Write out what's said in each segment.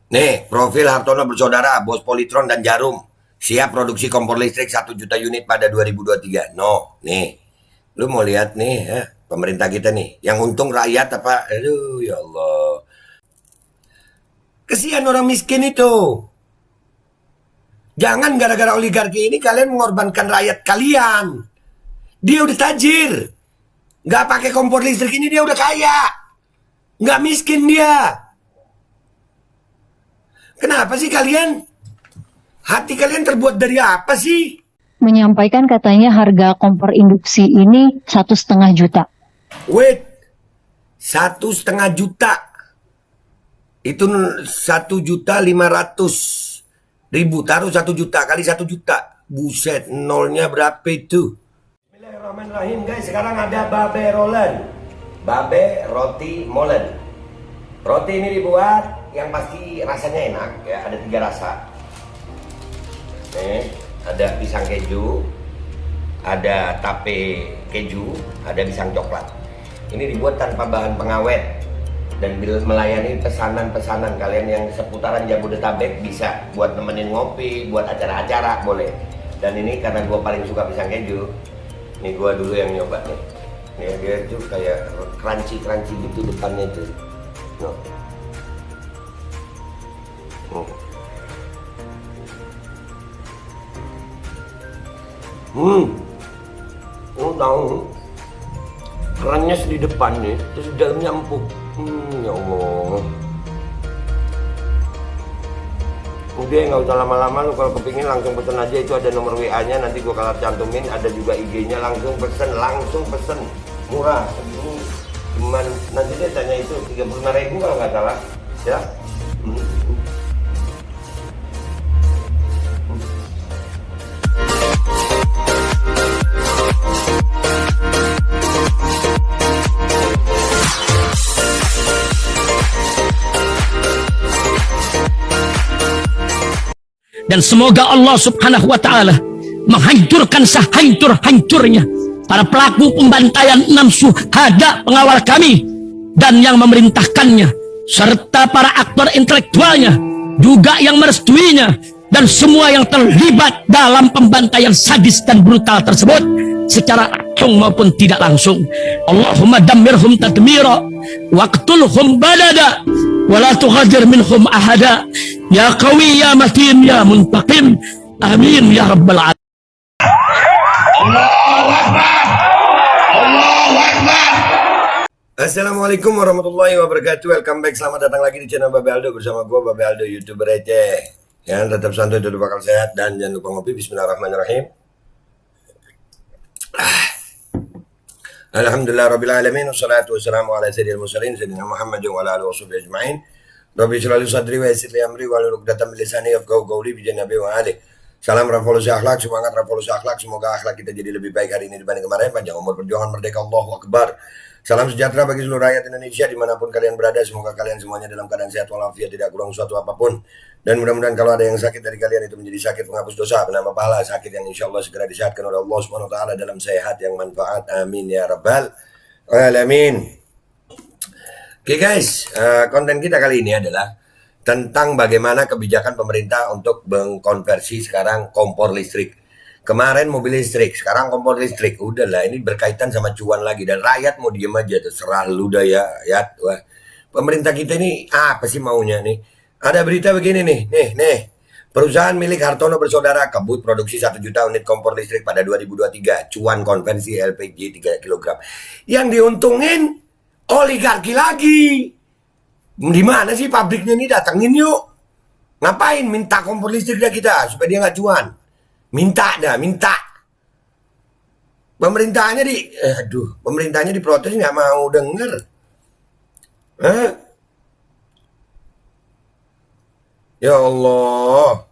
Nih, profil Hartono bersaudara, bos Polytron dan Jarum. Siap produksi kompor listrik 1 juta unit pada 2023. No, nih. Lu mau lihat nih, pemerintah kita nih. Yang untung rakyat apa? Aduh, ya Allah. Kesian orang miskin itu. Jangan gara-gara oligarki ini kalian mengorbankan rakyat kalian. Dia udah tajir. Nggak pakai kompor listrik ini dia udah kaya. Nggak miskin dia. Kenapa sih kalian? Hati kalian terbuat dari apa sih? Menyampaikan katanya harga kompor induksi ini 1,5 juta. Wait, 1,5 juta. Itu 1.500.000. Taruh 1 juta kali 1 juta. Buset, nolnya berapa itu? Bismillahirrahmanirrahim guys. Sekarang ada babe rolen. Babe roti molen. Roti ini dibuat yang pasti rasanya enak ya, ada 3 rasa. Nih, ada pisang keju, ada tape keju, ada pisang coklat. Ini dibuat tanpa bahan pengawet dan melayani pesanan-pesanan kalian yang seputaran Jabodetabek, bisa buat nemenin ngopi, buat acara-acara boleh. Dan ini karena gue paling suka pisang keju, nih gue dulu yang nyoba nih. Nih dia tuh kayak crunchy gitu depannya tuh. No. Lu tahu kerannya di depan nih, terus di dalamnya empuk. Ya Allah. Udah nggak usah lama-lama, lu kalau kepingin langsung pesen aja, itu ada nomor WA-nya, nanti gua kalau cantumin, ada juga IG-nya, langsung pesen, murah. Ini cuman nanti dia tanya itu 35.000 kalau nggak salah, ya. Dan semoga Allah subhanahu wa ta'ala menghancurkan sehancur-hancurnya para pelaku pembantaian 6 syuhada pengawal kami dan yang memerintahkannya, serta para aktor intelektualnya juga yang merestuinya, dan semua yang terlibat dalam pembantaian sadis dan brutal tersebut secara langsung maupun tidak langsung. Allahumma dammirhum tadmira waqtulhum badada wala tughadir minhum ahada ya qawi ya matin ya muntaqim, amin ya rabbal alamin. Allahu Akbar. Allahu Akbar. Assalamualaikum warahmatullahi wabarakatuh. Welcome back, selamat datang lagi di channel Babe Aldo bersama gue Babe Aldo, YouTuber receh. Yang tetap santai, duduk bakal sehat, dan jangan lupa ngopi. Bismillahirrahmanirrahim. Alhamdulillah rabbil alamin, wassalatu wassalamu ala sayyidil mursalin sayyidina Muhammad wa ala alihi washabihi ajmain. Rabbi shrah li sadri wa yassir li amri wahlul 'uqdatam min lisani yafqahu qawli bi janabi wa ali. Salam revolusi akhlak, semangat revolusi akhlak. Semoga akhlak kita jadi lebih baik hari ini dibanding kemarin. Panjang umur, perjuangan merdeka, Allahu Akbar. Salam sejahtera bagi seluruh rakyat Indonesia dimanapun kalian berada. Semoga kalian semuanya dalam keadaan sehat walafiat, tidak kurang suatu apapun. Dan mudah-mudahan kalau ada yang sakit dari kalian itu menjadi sakit penghapus dosa, penambah pahala, sakit yang insya Allah segera disehatkan oleh Allah Subhanahu wa Ta'ala dalam sehat yang manfaat. Amin ya rabbal alamin. Oke guys, konten kita kali ini adalah tentang bagaimana kebijakan pemerintah untuk mengkonversi sekarang kompor listrik. Kemarin mobil listrik, sekarang kompor listrik. Udahlah, ini berkaitan sama cuan lagi. Dan rakyat mau diem aja, terserah lu dah ya. Wah. Pemerintah kita ini apa sih maunya nih? Ada berita begini nih. Perusahaan milik Hartono bersaudara kebut produksi 1 juta unit kompor listrik pada 2023. Cuan konversi LPG 3 kg. Yang diuntungin oligarki lagi. Di mana sih pabriknya ini, datengin yuk. Ngapain minta kompor listrik dah kita supaya dia nggak cuan? Minta. Pemerintahnya diprotes nggak mau denger. Ya Allah,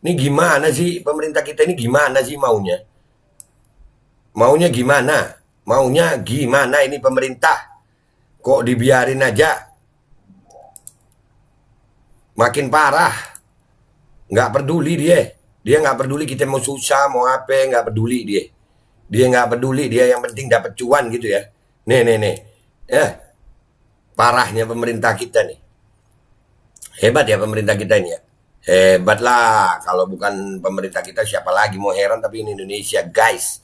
ini gimana sih pemerintah kita ini, gimana sih maunya? Maunya gimana ini pemerintah? Kok dibiarin aja? Makin parah. Nggak peduli dia nggak peduli kita mau susah mau apa, nggak peduli dia nggak peduli, dia yang penting dapat cuan gitu ya. Nih parahnya pemerintah kita nih. Hebat ya pemerintah kita ini ya. Hebat lah. Kalau bukan pemerintah kita siapa lagi mau heran, tapi ini Indonesia guys.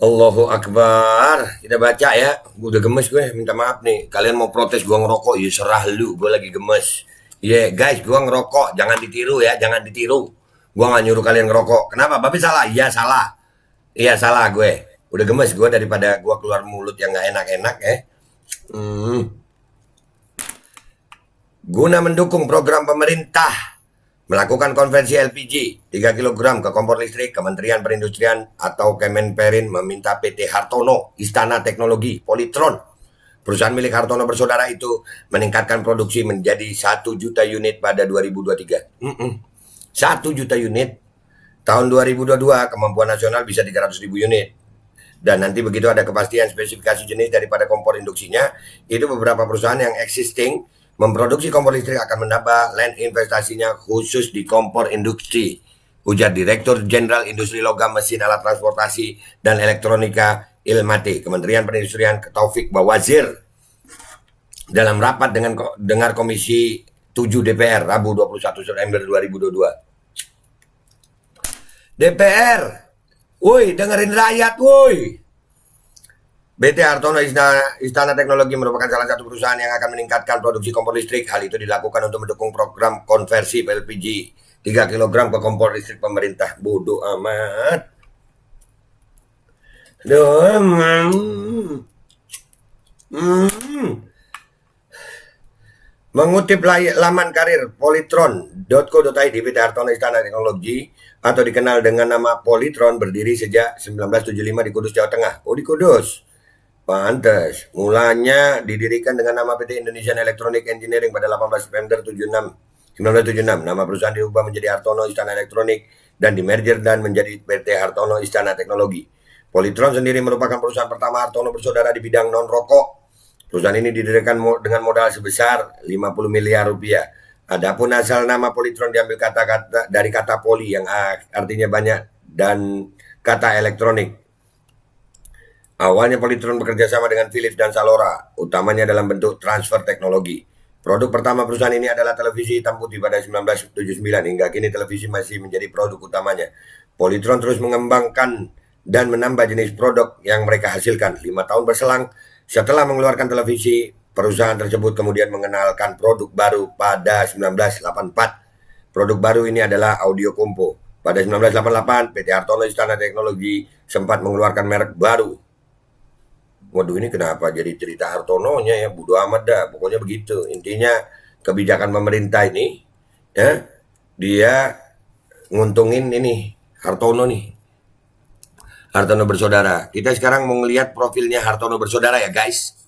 Allahu Akbar. Kita baca ya. Gue udah gemes gue. Minta maaf nih. Kalian mau protes gue ngerokok. Ya serah lu. Gue lagi gemes. Guys. Gue ngerokok. Jangan ditiru ya. Jangan ditiru. Gue gak nyuruh kalian ngerokok. Kenapa? Bapak salah? Iya salah. Iya salah gue. Udah gemes gue daripada gue keluar mulut yang gak enak-enak ya. Guna mendukung program pemerintah melakukan konversi LPG 3 kg ke kompor listrik, Kementerian Perindustrian atau Kemenperin meminta PT Hartono Istana Teknologi Polytron, perusahaan milik Hartono bersaudara itu, meningkatkan produksi menjadi 1 juta unit pada 2023. 1 juta unit. Tahun 2022 kemampuan nasional bisa 300.000 unit. Dan nanti begitu ada kepastian spesifikasi jenis daripada kompor induksinya, itu beberapa perusahaan yang existing memproduksi kompor listrik akan menambah land investasinya khusus di kompor induksi, ujar Direktur Jenderal Industri Logam Mesin Alat Transportasi dan Elektronika Ilmati Kementerian Perindustrian Taufik Bawazir dalam rapat dengan Komisi 7 DPR Rabu 21 September 2022. DPR, woi dengerin rakyat woi. PT Hartono Istana Teknologi merupakan salah satu perusahaan yang akan meningkatkan produksi kompor listrik. Hal itu dilakukan untuk mendukung program konversi LPG 3 kg ke kompor listrik pemerintah. Bodoh amat. Mengutip laman karir polytron.co.id, PT Hartono Istana Teknologi atau dikenal dengan nama Polytron berdiri sejak 1975 di Kudus, Jawa Tengah. Oh, di Kudus. Pantes. Mulanya didirikan dengan nama PT Indonesian Electronic Engineering pada 18 September 1976. Nama perusahaan diubah menjadi Hartono Istana Elektronik dan dimerger dan menjadi PT Hartono Istana Teknologi. Polytron sendiri merupakan perusahaan pertama Hartono bersaudara di bidang non-rokok. Perusahaan ini didirikan dengan modal sebesar 50 miliar rupiah. Adapun asal nama Polytron diambil dari kata poli yang artinya banyak dan kata elektronik. Awalnya Polytron bekerja sama dengan Philips dan Salora, utamanya dalam bentuk transfer teknologi. Produk pertama perusahaan ini adalah televisi hitam putih pada 1979, hingga kini televisi masih menjadi produk utamanya. Polytron terus mengembangkan dan menambah jenis produk yang mereka hasilkan. 5 tahun berselang setelah mengeluarkan televisi, perusahaan tersebut kemudian mengenalkan produk baru pada 1984. Produk baru ini adalah audio kompo. Pada 1988, PT Hartono Istana Teknologi sempat mengeluarkan merek baru. Waduh, ini kenapa jadi cerita Hartononya ya? Bodo amat dah, pokoknya begitu. Intinya kebijakan pemerintah ini ya, dia nguntungin ini Hartono nih. Hartono bersaudara. Kita sekarang mau ngelihat profilnya Hartono bersaudara ya guys.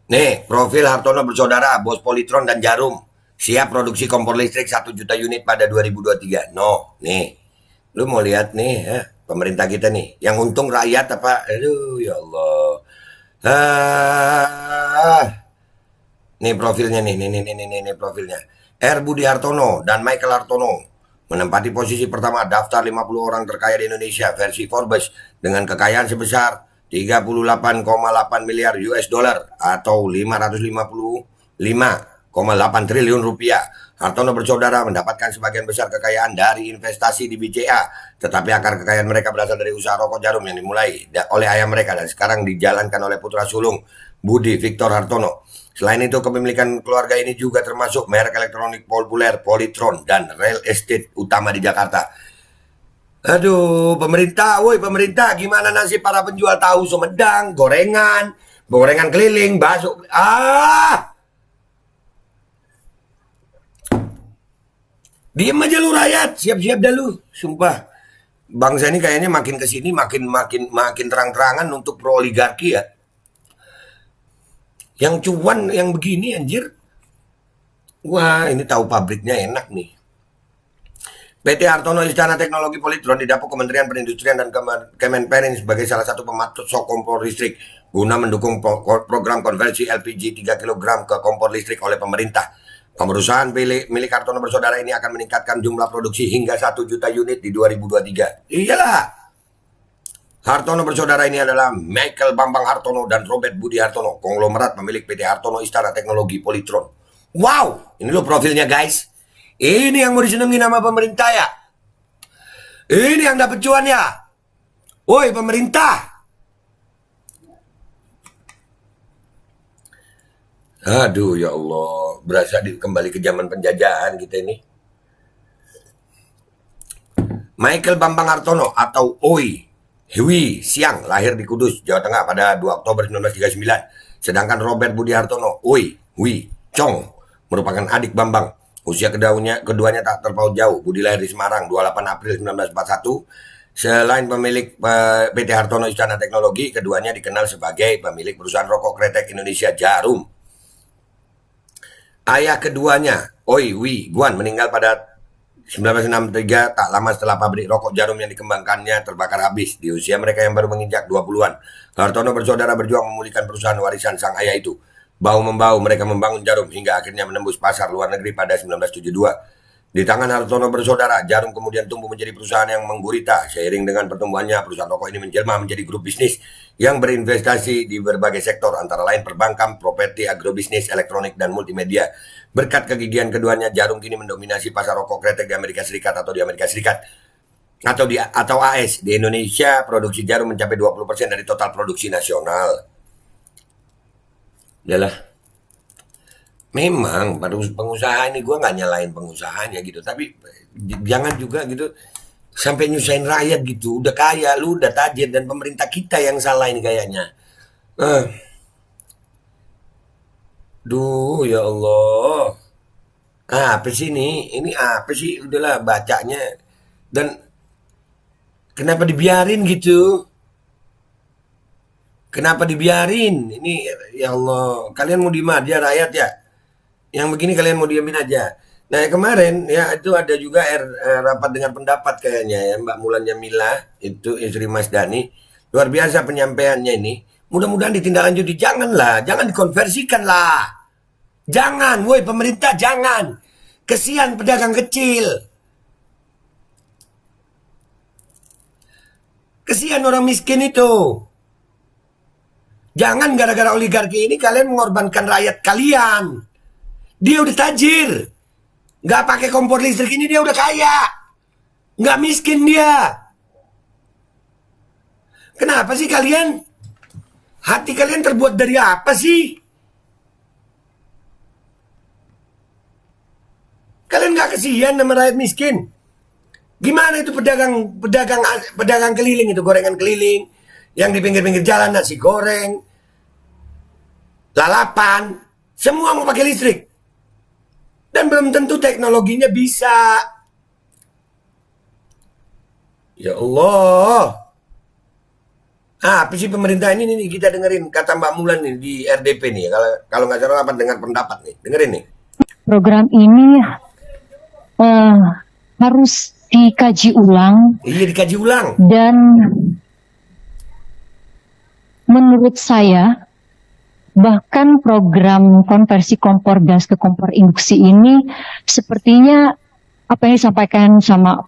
Nih, profil Hartono bersaudara, bos Polytron dan Jarum. Siap produksi kompor listrik 1 juta unit pada 2023. No, nih. Lu mau lihat nih ya, pemerintah kita nih. Yang untung rakyat apa? Aduh, ya Allah. Nih profilnya nih profilnya. R. Budi Hartono dan Michael Hartono menempati posisi pertama daftar 50 orang terkaya di Indonesia versi Forbes dengan kekayaan sebesar 38,8 miliar US dollar atau 555,8 triliun rupiah. Hartono bersaudara mendapatkan sebagian besar kekayaan dari investasi di BCA, tetapi akar kekayaan mereka berasal dari usaha rokok Jarum yang dimulai oleh ayah mereka dan sekarang dijalankan oleh putra sulung Budi Victor Hartono. Selain itu, kepemilikan keluarga ini juga termasuk merek elektronik populer Polytron dan real estate utama di Jakarta. Aduh, pemerintah, woi pemerintah, gimana nasib para penjual tahu Sumedang, gorengan keliling, bakso, diem aja lu rakyat, siap-siap dah lu, sumpah. Bangsa ini kayaknya makin kesini makin terang-terangan untuk pro oligarki ya. Yang cuan yang begini anjir. Wah, ini tahu pabriknya enak nih. PT Hartono Istana Teknologi Polytron didapuk Kementerian Perindustrian dan Kemenperin sebagai salah satu pemasok kompor listrik guna mendukung program konversi LPG 3 kg ke kompor listrik oleh pemerintah. Perusahaan milik Hartono bersaudara ini akan meningkatkan jumlah produksi hingga 1 juta unit di 2023. Iyalah. Hartono bersaudara ini adalah Michael Bambang Hartono dan Robert Budi Hartono, konglomerat pemilik PT Hartono Istana Teknologi Polytron. Wow, ini loh profilnya guys. Ini yang mau disenengi nama pemerintah ya. Ini yang dapat cuan ya. Woi pemerintah. Aduh ya Allah, berasa kembali ke zaman penjajahan kita ini. Michael Bambang Hartono atau Oi Hwi Siang lahir di Kudus, Jawa Tengah pada 2 Oktober 1939. Sedangkan Robert Budi Hartono Oi Hwi Chong merupakan adik Bambang. Usia keduanya tak terpaut jauh. Budi lahir di Semarang 28 April 1941. Selain pemilik PT Hartono Istana Teknologi, keduanya dikenal sebagai pemilik perusahaan rokok kretek Indonesia Jarum. Ayah keduanya, Oi Wi Guan, meninggal pada 1963, tak lama setelah pabrik rokok Jarum yang dikembangkannya terbakar habis di usia mereka yang baru menginjak 20-an. Hartono bersaudara berjuang memulihkan perusahaan warisan sang ayah itu. Bahu-membahu mereka membangun Jarum hingga akhirnya menembus pasar luar negeri pada 1972. Di tangan Hartono bersaudara, Jarum kemudian tumbuh menjadi perusahaan yang menggurita. Seiring dengan pertumbuhannya, perusahaan rokok ini menjelma menjadi grup bisnis yang berinvestasi di berbagai sektor, antara lain perbankan, properti, agrobisnis, elektronik, dan multimedia. Berkat kegigihan keduanya, Jarum kini mendominasi pasar rokok kretek di Amerika Serikat atau AS. Di Indonesia, produksi Jarum mencapai 20% dari total produksi nasional. Yalah. Memang pengusaha ini gue nggak nyalain pengusahanya gitu, tapi jangan juga gitu sampai nyusahin rakyat gitu. Udah kaya, lu udah tajir, dan pemerintah kita yang salah ini kayaknya. Duh ya Allah, apa sih ini? Ini apa sih? Udahlah bacanya. Dan kenapa dibiarin gitu? Kenapa dibiarin? Ini ya Allah, kalian mau diem aja rakyat ya? Yang begini kalian mau diemin aja. Nah kemarin ya itu ada juga rapat dengan pendapat kayaknya ya, Mbak Mulan Jamila, itu istri Mas Dhani. Luar biasa penyampaiannya ini. Mudah-mudahan ditindaklanjuti. Janganlah, jangan dikonversikan lah. Jangan, woi pemerintah jangan. Kesian pedagang kecil. Kesian orang miskin itu. Jangan gara-gara oligarki ini kalian mengorbankan rakyat kalian. Dia udah tajir. Nggak pakai kompor listrik ini dia udah kaya. Nggak miskin dia. Kenapa sih kalian? Hati kalian terbuat dari apa sih? Kalian nggak kasihan sama rakyat miskin? Gimana itu pedagang keliling itu, gorengan keliling yang di pinggir-pinggir jalan, nasi goreng, lalapan, semua mau pakai listrik. Dan belum tentu teknologinya bisa. Ya Allah. Apa sih pemerintah ini nih, kita dengerin kata Mbak Mulan nih di RDP nih. Kalau nggak salah apa dengar pendapat nih. Dengerin nih. Program ini harus dikaji ulang. Iya dikaji ulang. Dan menurut saya, bahkan program konversi kompor gas ke kompor induksi ini sepertinya apa yang disampaikan sama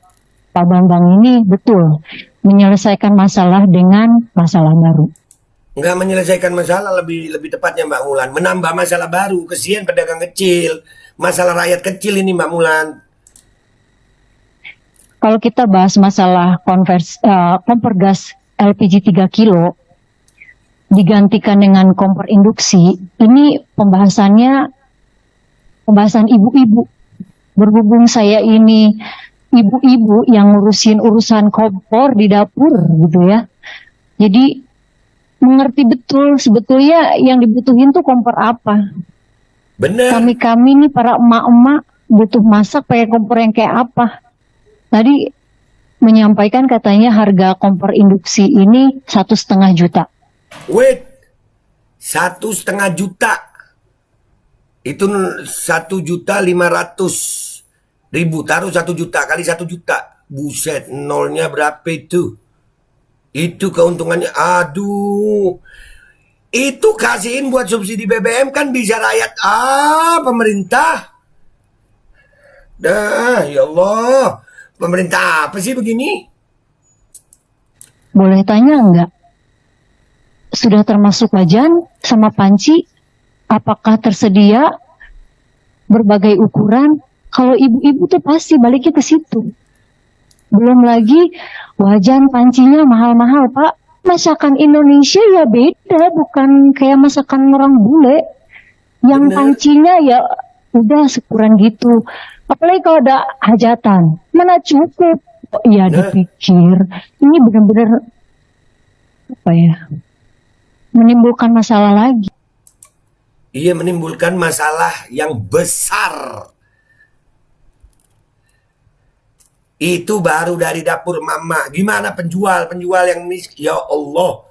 Pak Bambang ini betul, menyelesaikan masalah dengan masalah baru. Nggak menyelesaikan masalah, lebih tepatnya Mbak Mulan, menambah masalah baru. Kesian pedagang kecil, masalah rakyat kecil ini Mbak Mulan. Kalau kita bahas masalah kompor gas LPG 3 kilo digantikan dengan kompor induksi, ini pembahasan ibu-ibu. Berhubung saya ini ibu-ibu yang ngurusin urusan kompor di dapur gitu ya. Jadi mengerti betul sebetulnya yang dibutuhin tuh kompor apa. Bener. Kami nih para emak-emak butuh masak pakai kompor yang kayak apa. Tadi menyampaikan katanya harga kompor induksi ini 1,5 juta. Wait, 1,5 juta. Itu 1.500.000. Taruh 1 juta kali 1 juta. Buset, nolnya berapa itu? Itu keuntungannya. Aduh. Itu kasihin buat subsidi BBM kan bisa rakyat. Pemerintah. Dah, ya Allah. Pemerintah apa sih begini? boleh tanya enggak? Sudah termasuk wajan sama panci? Apakah tersedia berbagai ukuran? Kalau ibu-ibu tuh pasti baliknya ke situ. Belum lagi wajan pancinya mahal-mahal, Pak. Masakan Indonesia ya beda, bukan kayak masakan orang bule. Yang Bener. pancinya ya udah sekuran gitu. Apalagi kalau ada hajatan, mana cukup. Oh, iya Nah. dipikir, ini benar-benar apa ya, menimbulkan masalah lagi. Iya, menimbulkan masalah yang besar. Itu baru dari dapur mama. Gimana penjual yang miskin? Ya Allah.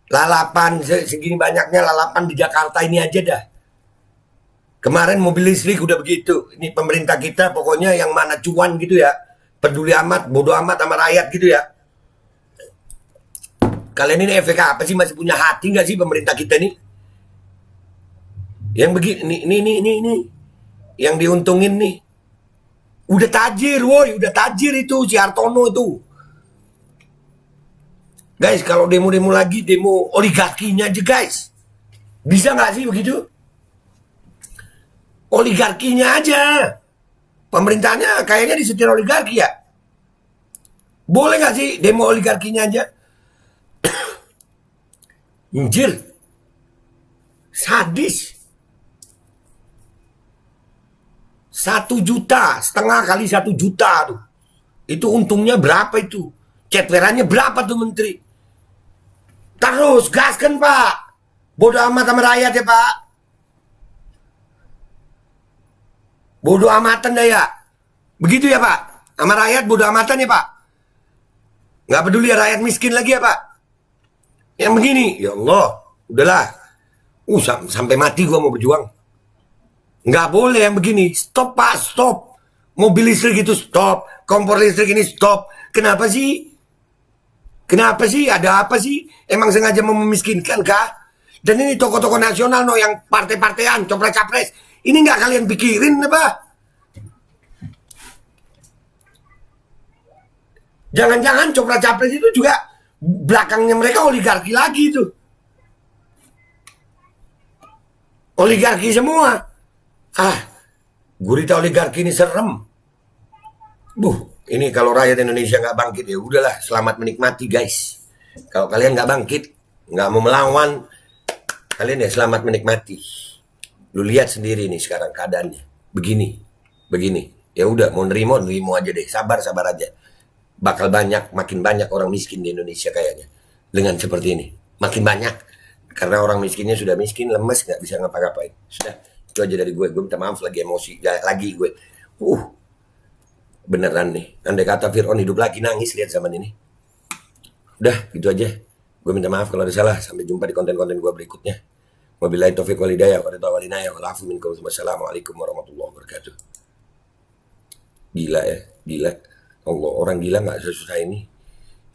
Lalapan segini banyaknya lalapan di Jakarta ini aja dah. Kemarin mobil listrik udah begitu. Ini pemerintah kita pokoknya yang mana cuan gitu ya. Peduli amat, bodoh amat sama rakyat gitu ya. Kalian ini efek apa sih? Masih punya hati nggak sih pemerintah kita nih? Yang begini, ini. Yang diuntungin nih. Udah tajir, woi. Udah tajir itu si Hartono itu. Guys, kalau demo-demo lagi, demo oligarkinya aja guys. Bisa nggak sih begitu? Oligarkinya aja. Pemerintahnya kayaknya disetir oligarki ya. Boleh nggak sih demo oligarkinya aja? Anjir. Sadis. 1,5 juta kali 1 juta tuh. Itu untungnya berapa itu? Cetwerannya berapa tuh menteri? Terus gaskan Pak. Bodoh amat sama rakyat ya Pak. Bodoh amatan dah ya. Begitu ya Pak. Sama rakyat bodoh amatan ya Pak. Nggak peduli ya rakyat miskin lagi ya Pak. Yang begini, ya Allah, udahlah. Sampai mati gua mau berjuang. Nggak boleh yang begini. Stop Pak, stop. Mobil listrik itu stop. Kompor listrik ini stop. Kenapa sih? Kenapa sih? Ada apa sih? Emang sengaja mau memiskinkan kah? Dan ini tokoh-tokoh nasional no yang partai-partaian, capres-capres. Ini nggak kalian pikirin apa? Jangan-jangan capres-capres itu juga belakangnya mereka oligarki lagi itu. Oligarki semua. Gurita oligarki ini serem. Ini kalau rakyat Indonesia nggak bangkit ya udahlah, selamat menikmati guys. Kalau kalian nggak bangkit, nggak mau melawan, kalian ya selamat menikmati. Lu lihat sendiri nih sekarang keadaannya, begini. Ya udah mau nerimo aja deh, sabar aja. Bakal makin banyak orang miskin di Indonesia kayaknya dengan seperti ini. Makin banyak karena orang miskinnya sudah miskin, lemes, nggak bisa ngapa-ngapain. Sudah. Itu aja dari gue minta maaf lagi emosi lagi gue. Beneran nih, andai kata Fir'aun hidup lagi nangis lihat zaman ini. Udah gitu aja. Gue minta maaf kalau ada salah. Sampai jumpa di konten-konten gue berikutnya. Wabillahi taufiq wal hidayah wa ridha wal inayah wal afu minkum. Wassalamualaikum warahmatullahi wabarakatuh. Gila ya, gila. Allah, orang gila nggak sesusah ini.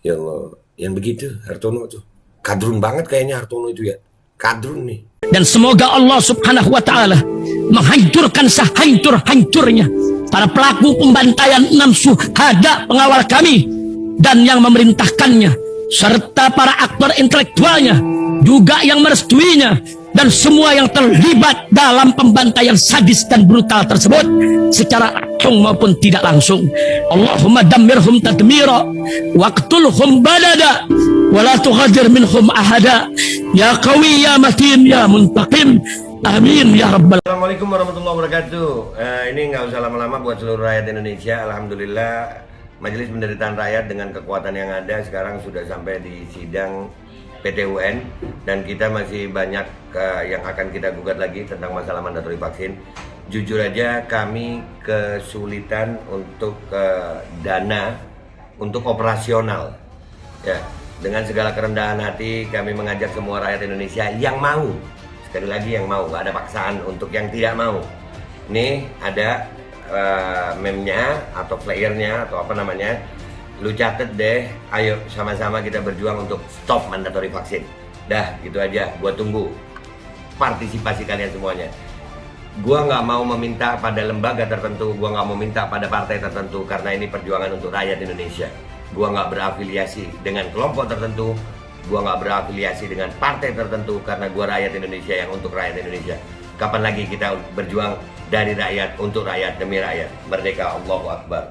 Ya Allah, yang begitu Hartono tuh. Kadrun banget kayaknya Hartono itu ya. Kadrun nih. Dan semoga Allah subhanahu wa ta'ala menghancurkan sehancur-hancurnya para pelaku pembantaian 6 syuhada pengawal kami dan yang memerintahkannya, serta para aktor intelektualnya juga yang merestuinya, dan semua yang terlibat dalam pembantaian sadis dan brutal tersebut secara langsung maupun tidak langsung. Allahumma dammirhum tadmira waqtulhum badada wala tughadir minhum ahada ya qawi ya matin ya muntaqim amin ya rabbal. Assalamualaikum warahmatullahi wabarakatuh. Ini nggak usah lama-lama buat seluruh rakyat Indonesia. Alhamdulillah Majelis Penderitaan Rakyat dengan kekuatan yang ada sekarang sudah sampai di sidang PT UN, dan kita masih banyak yang akan kita gugat lagi tentang masalah mandatori vaksin. Jujur aja kami kesulitan untuk dana untuk operasional ya. Dengan segala kerendahan hati kami mengajak semua rakyat Indonesia yang mau, sekali lagi yang mau, gak ada paksaan untuk yang tidak mau. Ini ada meme-nya atau flyernya atau apa namanya, lu catet deh, ayo sama-sama kita berjuang untuk stop mandatori vaksin. Dah gitu aja, gua tunggu partisipasi kalian semuanya. Gua nggak mau meminta pada lembaga tertentu, gua nggak mau minta pada partai tertentu, karena ini perjuangan untuk rakyat Indonesia. Gua nggak berafiliasi dengan kelompok tertentu, gua nggak berafiliasi dengan partai tertentu, karena gua rakyat Indonesia yang untuk rakyat Indonesia. Kapan lagi kita berjuang dari rakyat untuk rakyat demi rakyat? Merdeka, Allahu Akbar.